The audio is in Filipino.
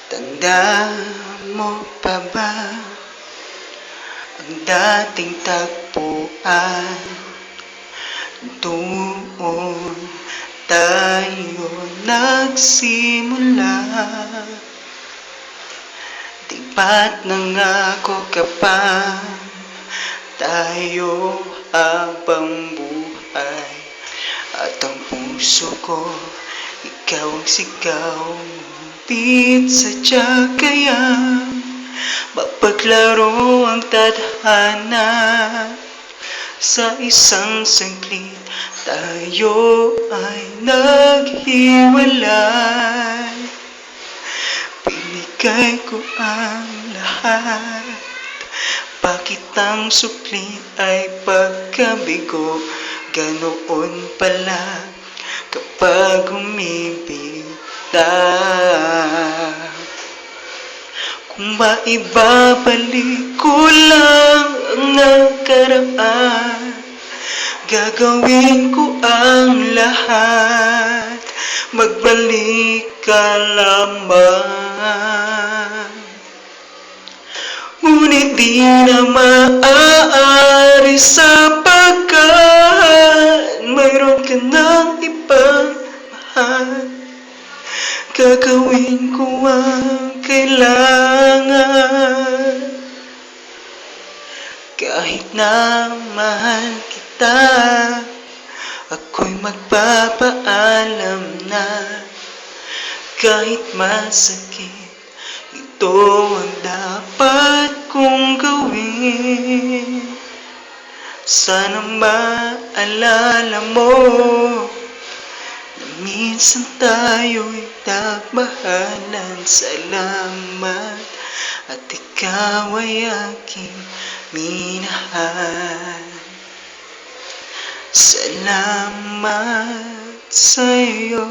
Tanda mo pa ba ang dating tagpuan? Doon tayo nagsimula. Di ba't nangako ka pa, tayo habang buhay? At ang puso ko, ikaw ang sigaw, ngunit sadya kaya mapaglaro ang tadhana. Sa isang saglit, tayo ay naghiwalay. Binigay ko ang lahat, bakit ang supli ay pagkabigo? Ganoon pala kapag umibig ka. Kung maibabalik ko lang ang nakaraan, gagawin ko ang lahat, magbalik ka lamang. Ngunit di na maaari sapagkat mayroon ka ng ibang mahal. Gagawin ko ang kailangan, kahit na mahal kita, ako'y magpapaalam na. Kahit masakit, ito ang dapat kong gawin. Sana maalala mo na minsan tayo'y nagmahalan. Salamat at ikaw ay aking minahal. Salamat sa'yo.